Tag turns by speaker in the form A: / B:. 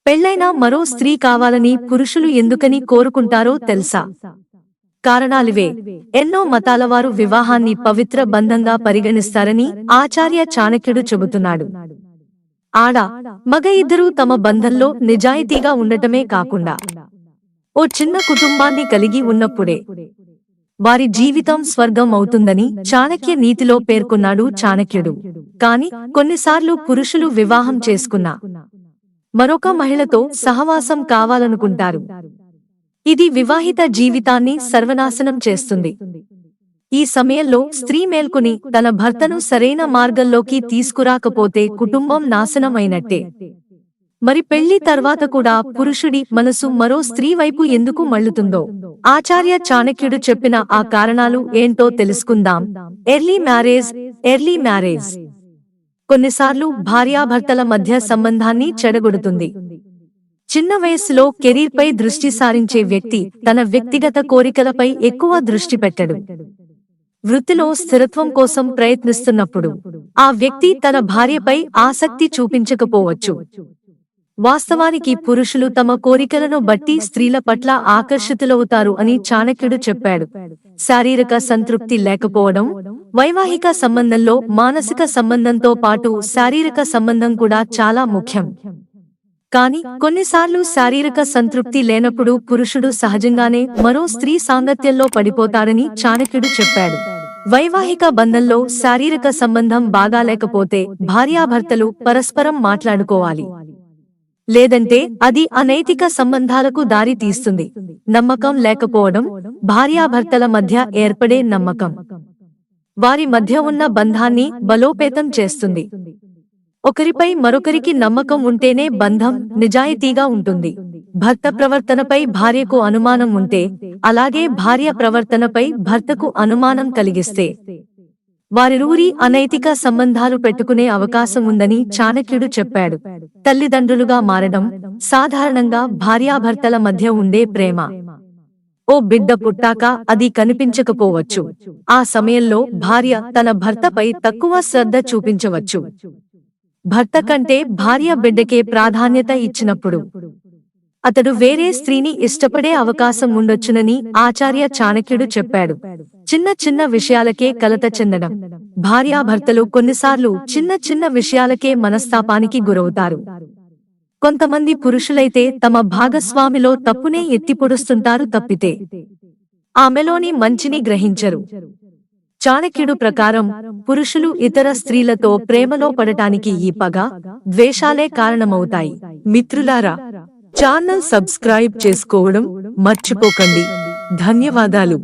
A: పెళ్లైన మరో స్త్రీ కావాలని పురుషులు ఎందుకని కోరుకుంటారో తెలుసా? కారణాలివే. ఎన్నో మతాలవారు వివాహాన్ని పవిత్ర బంధంగా పరిగణిస్తారని ఆచార్య చాణక్యుడు చెబుతున్నాడు. ఆడ, మగ ఇద్దరూ తమ బంధంలో నిజాయితీగా ఉండటమే కాకుండా ఓ చిన్న కుటుంబాన్ని కలిగి ఉన్నప్పుడే వారి జీవితం స్వర్గం అవుతుందని చాణక్య నీతిలో పేర్కొన్నాడు చాణక్యుడు. కాని కొన్నిసార్లు పురుషులు వివాహం చేసుకున్నా మరొక మహిళతో సహవాసం కావాలనుకుంటారు. ఇది వివాహిత జీవితాన్ని సర్వనాశనం చేస్తుంది. ఈ సమయంలో స్త్రీ మేల్కొని తన భర్తను సరైన మార్గంలోకి తీసుకురాకపోతే కుటుంబం నాశనం అయినట్టే. మరి పెళ్లి తర్వాత కూడా పురుషుడి మనసు మరో స్త్రీ వైపు ఎందుకు మళ్లుతుందో ఆచార్య చాణక్యుడు చెప్పిన ఆ కారణాలు ఏంటో తెలుసుకుందాం. ఎర్లీ మ్యారేజ్ కొన్నిసార్లు భార్యాభర్తల మధ్య సంబంధాన్ని చెడగొడుతుంది. చిన్న వయస్సులో కెరీర్పై దృష్టి సారించే వ్యక్తి తన వ్యక్తిగత కోరికలపై ఎక్కువ దృష్టి పెట్టడు. వృత్తిలో స్థిరత్వం కోసం ప్రయత్నిస్తున్నప్పుడు ఆ వ్యక్తి తన భార్యపై ఆసక్తి చూపించకపోవచ్చు. వాస్తవానికి పురుషులు తమ కోరికలను బట్టి స్త్రీల పట్ల ఆకర్షితులవుతారు అని చాణక్యుడు చెప్పాడు. శారీరక సంతృప్తి లేకపోవడం, వైవాహిక సంబంధంలో మానసిక సంబంధంతో పాటు శారీరక సంబంధం కూడా చాలా ముఖ్యం. కాని కొన్నిసార్లు శారీరక సంతృప్తి లేనప్పుడు పురుషుడు సహజంగానే మరో స్త్రీ సాంగత్యంలో పడిపోతాడని చాణక్యుడు చెప్పాడు. వైవాహిక బంధంలో శారీరక సంబంధం బాగాలేకపోతే భార్యాభర్తలు పరస్పరం మాట్లాడుకోవాలి. లేదంటే అది అనైతిక సంబంధాలకు దారి తీస్తుంది. నమ్మకం లేకపోవడం, భార్యాభర్తల మధ్య ఏర్పడే నమ్మకం వారి మధ్య ఉన్న బంధాన్ని బలోపేతం చేస్తుంది. ఒకరిపై మరొకరికి నమ్మకం ఉంటేనే బంధం నిజాయితీగా ఉంటుంది. భర్త ప్రవర్తనపై భార్యకు అనుమానం ఉంటే, అలాగే భార్య ప్రవర్తనపై భర్తకు అనుమానం కలిగిస్తే వారిరువురి అనైతిక సంబంధాలు పెట్టుకునే అవకాశం ఉందని చాణక్యుడు చెప్పాడు. తల్లిదండ్రులుగా మారడం సాధారణంగా భార్యాభర్తల మధ్య ఉండే ప్రేమ. ఓ బిడ్డ పుట్టాక అది కనిపించకపోవచ్చు. ఆ సమయంలో భార్య తన భర్తపై తక్కువ శ్రద్ధ చూపించవచ్చు. భర్త కంటే భార్య బిడ్డకే ప్రాధాన్యత ఇచ్చినప్పుడు అతడు వేరే స్త్రీని ఇష్టపడే అవకాశం ఉండొచ్చునని ఆచార్య చాణక్యుడు చెప్పాడు. చిన్న చిన్న విషయాలకే కలత చెందడం. భార్యాభర్తలు కొన్నిసార్లు చిన్న చిన్న విషయాలకే మనస్తాపానికి గురవుతారు. కొంతమంది పురుషులైతే తమ భాగస్వామిలో తప్పునే ఎత్తిపొడుస్తుంటారు తప్పితే ఆమెలోని మంచిని గ్రహించరు. చాణక్యుడు ప్రకారం పురుషులు ఇతర స్త్రీలతో ప్రేమలో పడటానికి ఈ పగ, ద్వేషాలే కారణమవుతాయి. మిత్రులారా, ఛానల్ సబ్స్క్రైబ్ చేసుకోవడం మర్చిపోకండి. ధన్యవాదాలు.